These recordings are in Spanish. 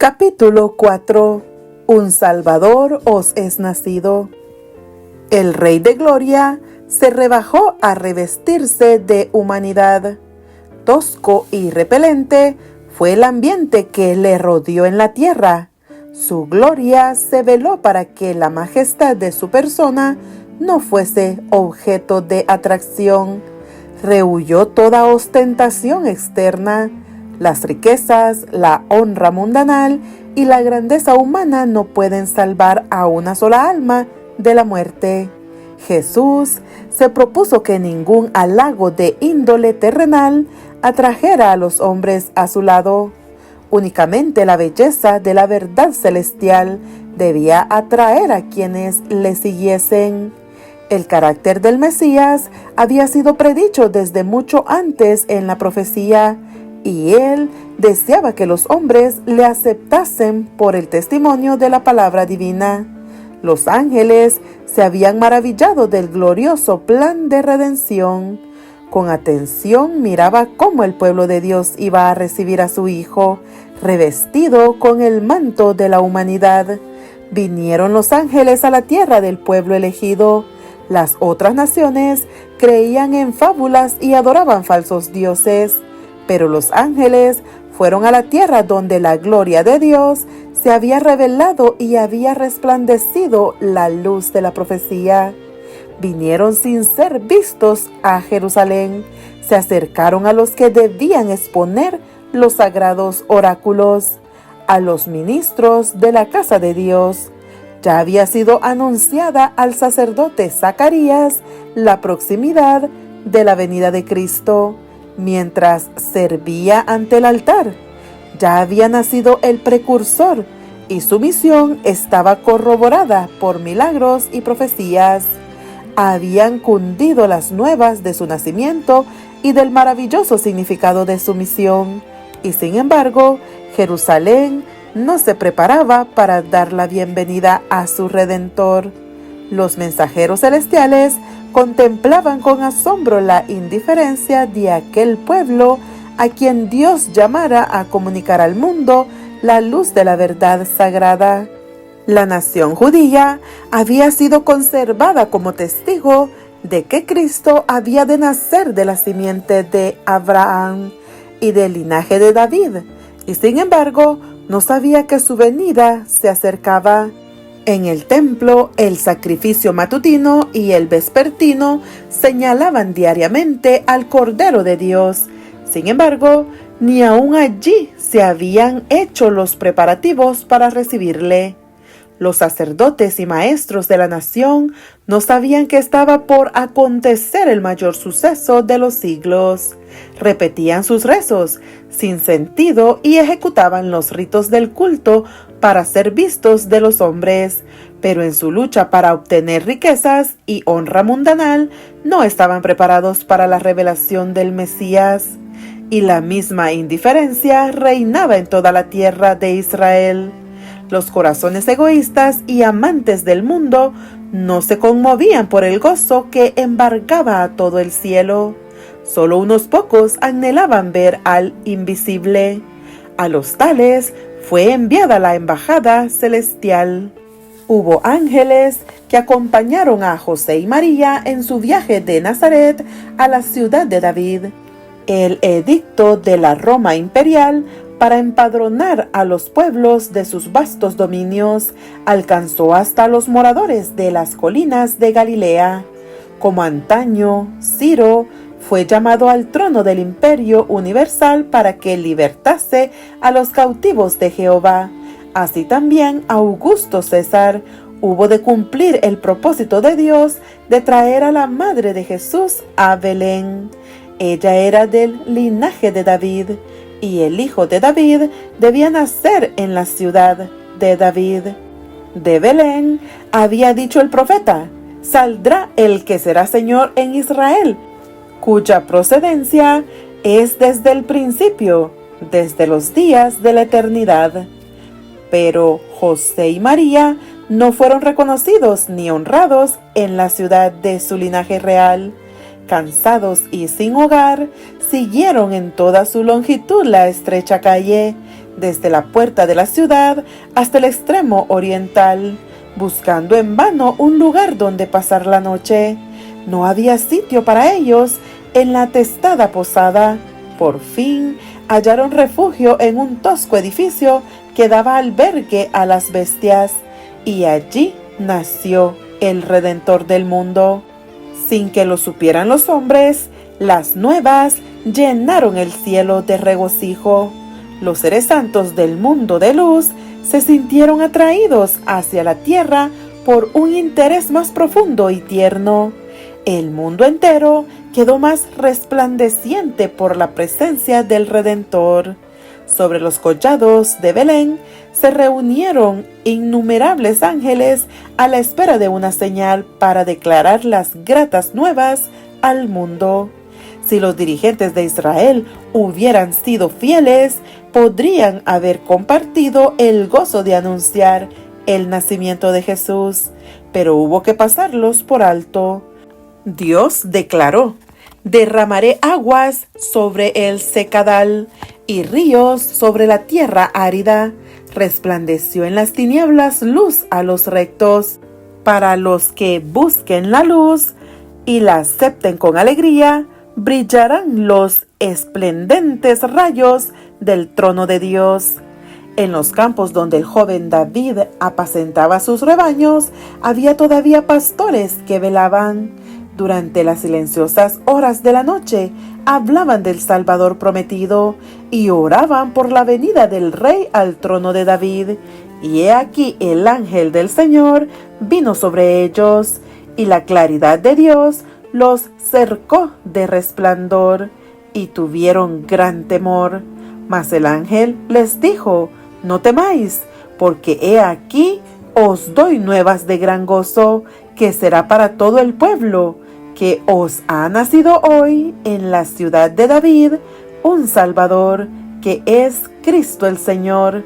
Capítulo 4. Un Salvador os es nacido. El Rey de Gloria se rebajó a revestirse de humanidad. Tosco y repelente fue el ambiente que le rodeó en la tierra. Su gloria se veló para que la majestad de su persona no fuese objeto de atracción. Rehuyó toda ostentación externa. Las riquezas, la honra mundanal y la grandeza humana no pueden salvar a una sola alma de la muerte. Jesús se propuso que ningún halago de índole terrenal atrajera a los hombres a su lado. Únicamente la belleza de la verdad celestial debía atraer a quienes le siguiesen. El carácter del Mesías había sido predicho desde mucho antes en la profecía, y él deseaba que los hombres le aceptasen por el testimonio de la palabra divina. Los ángeles se habían maravillado del glorioso plan de redención. Con atención miraba cómo el pueblo de Dios iba a recibir a su Hijo, revestido con el manto de la humanidad. Vinieron los ángeles a la tierra del pueblo elegido. Las otras naciones creían en fábulas y adoraban falsos dioses. Pero los ángeles fueron a la tierra donde la gloria de Dios se había revelado y había resplandecido la luz de la profecía. Vinieron sin ser vistos a Jerusalén, se acercaron a los que debían exponer los sagrados oráculos, a los ministros de la casa de Dios. Ya había sido anunciada al sacerdote Zacarías la proximidad de la venida de Cristo. Mientras servía ante el altar, ya había nacido el precursor y su misión estaba corroborada por milagros y profecías. Habían cundido las nuevas de su nacimiento y del maravilloso significado de su misión. Y sin embargo, Jerusalén no se preparaba para dar la bienvenida a su Redentor. Los mensajeros celestiales contemplaban con asombro la indiferencia de aquel pueblo a quien Dios llamara a comunicar al mundo la luz de la verdad sagrada. La nación judía había sido conservada como testigo de que Cristo había de nacer de la simiente de Abraham y del linaje de David, y sin embargo no sabía que su venida se acercaba. En el templo, el sacrificio matutino y el vespertino señalaban diariamente al Cordero de Dios. Sin embargo, ni aún allí se habían hecho los preparativos para recibirle. Los sacerdotes y maestros de la nación no sabían que estaba por acontecer el mayor suceso de los siglos. Repetían sus rezos sin sentido y ejecutaban los ritos del culto para ser vistos de los hombres, pero en su lucha para obtener riquezas y honra mundanal no estaban preparados para la revelación del Mesías. Y la misma indiferencia reinaba en toda la tierra de Israel. Los corazones egoístas y amantes del mundo no se conmovían por el gozo que embargaba a todo el cielo. Solo unos pocos anhelaban ver al invisible. A los tales fue enviada la embajada celestial. Hubo ángeles que acompañaron a José y María en su viaje de Nazaret a la ciudad de David. El edicto de la Roma imperial para empadronar a los pueblos de sus vastos dominios alcanzó hasta los moradores de las colinas de Galilea. Como antaño, Ciro fue llamado al trono del imperio universal para que libertase a los cautivos de Jehová. Así también Augusto César hubo de cumplir el propósito de Dios de traer a la madre de Jesús a Belén. Ella era del linaje de David, y el hijo de David debía nacer en la ciudad de David. De Belén había dicho el profeta: saldrá el que será Señor en Israel, cuya procedencia es desde el principio, desde los días de la eternidad. Pero José y María no fueron reconocidos ni honrados en la ciudad de su linaje real. Cansados y sin hogar, siguieron en toda su longitud la estrecha calle, desde la puerta de la ciudad hasta el extremo oriental, buscando en vano un lugar donde pasar la noche. No había sitio para ellos en la atestada posada. Por fin hallaron refugio en un tosco edificio que daba albergue a las bestias, y allí nació el Redentor del mundo. Sin que lo supieran los hombres, las nuevas llenaron el cielo de regocijo. Los seres santos del mundo de luz se sintieron atraídos hacia la tierra por un interés más profundo y tierno. El mundo entero quedó más resplandeciente por la presencia del Redentor. Sobre los collados de Belén se reunieron innumerables ángeles a la espera de una señal para declarar las gratas nuevas al mundo. Si los dirigentes de Israel hubieran sido fieles, podrían haber compartido el gozo de anunciar el nacimiento de Jesús, pero hubo que pasarlos por alto. Dios declaró: derramaré aguas sobre el secadal y ríos sobre la tierra árida. Resplandeció en las tinieblas luz a los rectos. Para los que busquen la luz y la acepten con alegría, brillarán los esplendentes rayos del trono de Dios. En los campos donde el joven David apacentaba sus rebaños, había todavía pastores que velaban. Durante las silenciosas horas de la noche, hablaban del Salvador prometido y oraban por la venida del Rey al trono de David. Y he aquí el ángel del Señor vino sobre ellos, y la claridad de Dios los cercó de resplandor, y tuvieron gran temor. Mas el ángel les dijo: no temáis, porque he aquí os doy nuevas de gran gozo, que será para todo el pueblo, que os ha nacido hoy en la ciudad de David un Salvador, que es Cristo el Señor.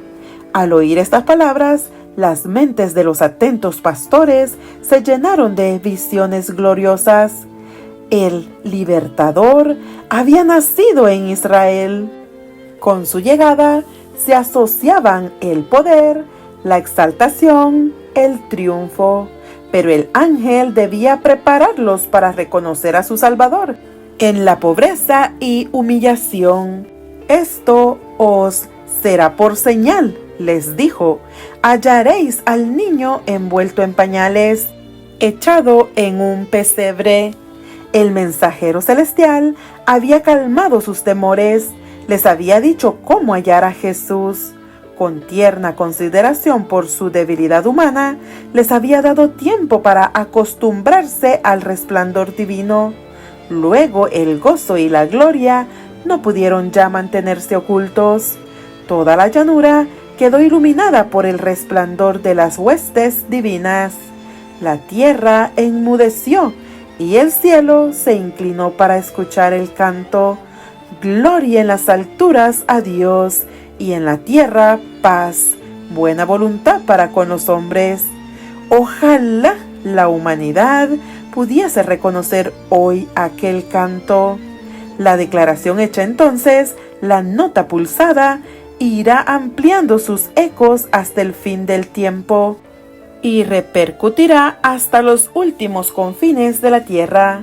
Al oír estas palabras, las mentes de los atentos pastores se llenaron de visiones gloriosas. El Libertador había nacido en Israel. Con su llegada se asociaban el poder, la exaltación, el triunfo. Pero el ángel debía prepararlos para reconocer a su Salvador en la pobreza y humillación. Esto os será por señal, les dijo: hallaréis al niño envuelto en pañales, echado en un pesebre. El mensajero celestial había calmado sus temores, les había dicho cómo hallar a Jesús. Con tierna consideración por su debilidad humana, les había dado tiempo para acostumbrarse al resplandor divino. Luego el gozo y la gloria no pudieron ya mantenerse ocultos. Toda la llanura quedó iluminada por el resplandor de las huestes divinas. La tierra enmudeció y el cielo se inclinó para escuchar el canto: gloria en las alturas a Dios, y en la tierra paz, buena voluntad para con los hombres. Ojalá la humanidad pudiese reconocer hoy aquel canto. La declaración hecha entonces, la nota pulsada, irá ampliando sus ecos hasta el fin del tiempo y repercutirá hasta los últimos confines de la tierra.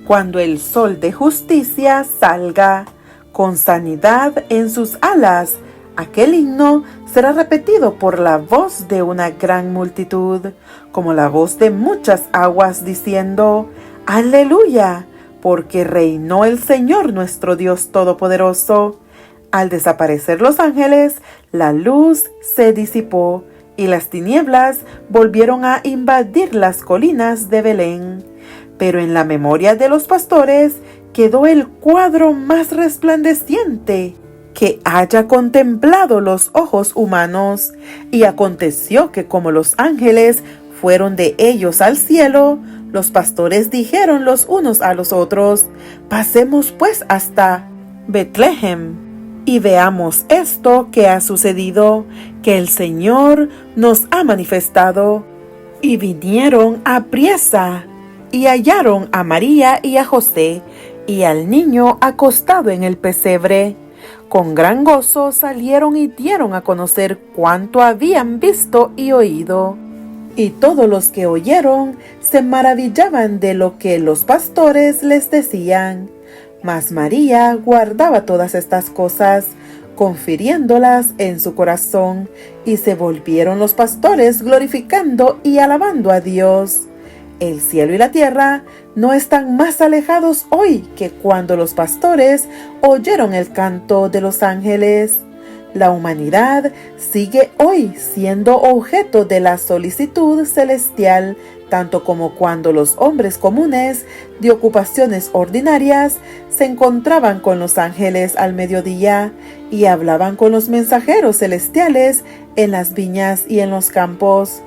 Cuando el sol de justicia salga con sanidad en sus alas, aquel himno será repetido por la voz de una gran multitud, como la voz de muchas aguas, diciendo: ¡Aleluya! Porque reinó el Señor nuestro Dios Todopoderoso. Al desaparecer los ángeles, la luz se disipó y las tinieblas volvieron a invadir las colinas de Belén. Pero en la memoria de los pastores quedó el cuadro más resplandeciente que haya contemplado los ojos humanos. Y aconteció que como los ángeles fueron de ellos al cielo, los pastores dijeron los unos a los otros: pasemos pues hasta Betlehem y veamos esto que ha sucedido, que el Señor nos ha manifestado. Y vinieron apriesa y hallaron a María y a José y al niño acostado en el pesebre. Con gran gozo salieron y dieron a conocer cuanto habían visto y oído. Y todos los que oyeron se maravillaban de lo que los pastores les decían. Mas María guardaba todas estas cosas, confiriéndolas en su corazón, y se volvieron los pastores glorificando y alabando a Dios. El cielo y la tierra no están más alejados hoy que cuando los pastores oyeron el canto de los ángeles. La humanidad sigue hoy siendo objeto de la solicitud celestial, tanto como cuando los hombres comunes de ocupaciones ordinarias se encontraban con los ángeles al mediodía y hablaban con los mensajeros celestiales en las viñas y en los campos.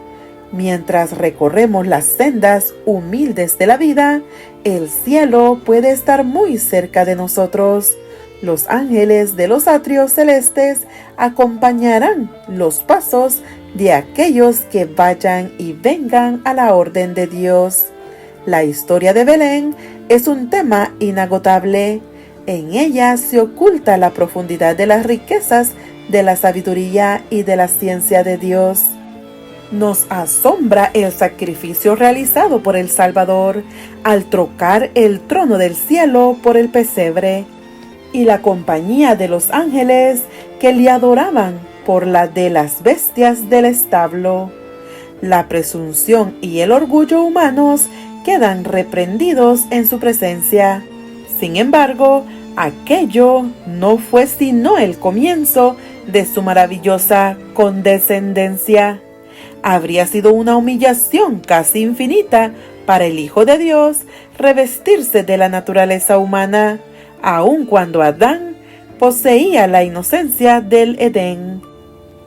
Mientras recorremos las sendas humildes de la vida, el cielo puede estar muy cerca de nosotros. Los ángeles de los atrios celestes acompañarán los pasos de aquellos que vayan y vengan a la orden de Dios. La historia de Belén es un tema inagotable. En ella se oculta la profundidad de las riquezas de la sabiduría y de la ciencia de Dios. Nos asombra el sacrificio realizado por el Salvador al trocar el trono del cielo por el pesebre, y la compañía de los ángeles que le adoraban por la de las bestias del establo. La presunción y el orgullo humanos quedan reprendidos en su presencia. Sin embargo, aquello no fue sino el comienzo de su maravillosa condescendencia. Habría sido una humillación casi infinita para el Hijo de Dios revestirse de la naturaleza humana, aun cuando Adán poseía la inocencia del Edén.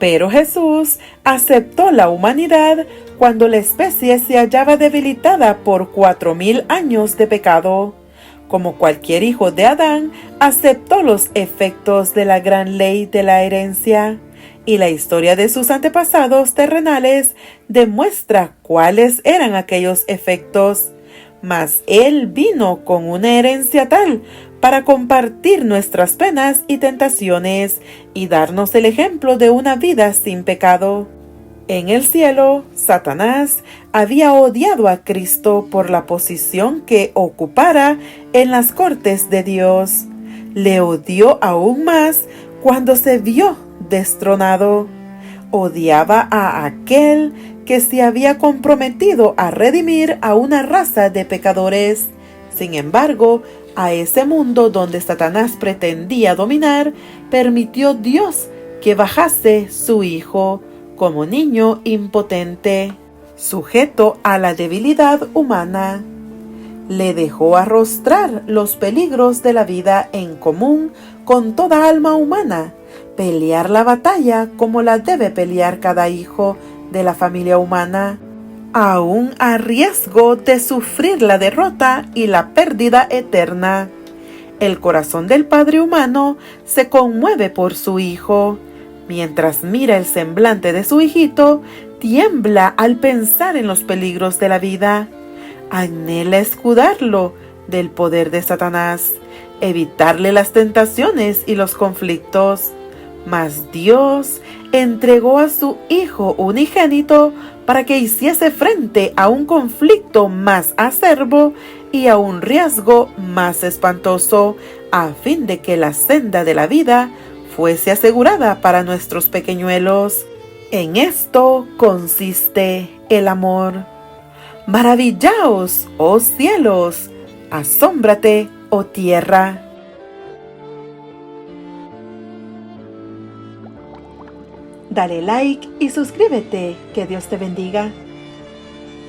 Pero Jesús aceptó la humanidad cuando la especie se hallaba debilitada por 4000 años de pecado. Como cualquier hijo de Adán, aceptó los efectos de la gran ley de la herencia, y la historia de sus antepasados terrenales demuestra cuáles eran aquellos efectos. Mas Él vino con una herencia tal para compartir nuestras penas y tentaciones y darnos el ejemplo de una vida sin pecado. En el cielo, Satanás había odiado a Cristo por la posición que ocupara en las cortes de Dios. Le odió aún más cuando se vio destronado. Odiaba a aquel que se había comprometido a redimir a una raza de pecadores. Sin embargo, a ese mundo donde Satanás pretendía dominar, permitió Dios que bajase su Hijo como niño impotente, sujeto a la debilidad humana. Le dejó arrostrar los peligros de la vida en común con toda alma humana, pelear la batalla como la debe pelear cada hijo de la familia humana, aún a riesgo de sufrir la derrota y la pérdida eterna. El corazón del Padre humano se conmueve por su Hijo. Mientras mira el semblante de su hijito, tiembla al pensar en los peligros de la vida. Anhela escudarlo del poder de Satanás, evitarle las tentaciones y los conflictos. Mas Dios entregó a su Hijo unigénito para que hiciese frente a un conflicto más acerbo y a un riesgo más espantoso, a fin de que la senda de la vida fuese asegurada para nuestros pequeñuelos. En esto consiste el amor. Maravillaos, oh cielos, asómbrate, oh tierra. Dale like y suscríbete. Que Dios te bendiga.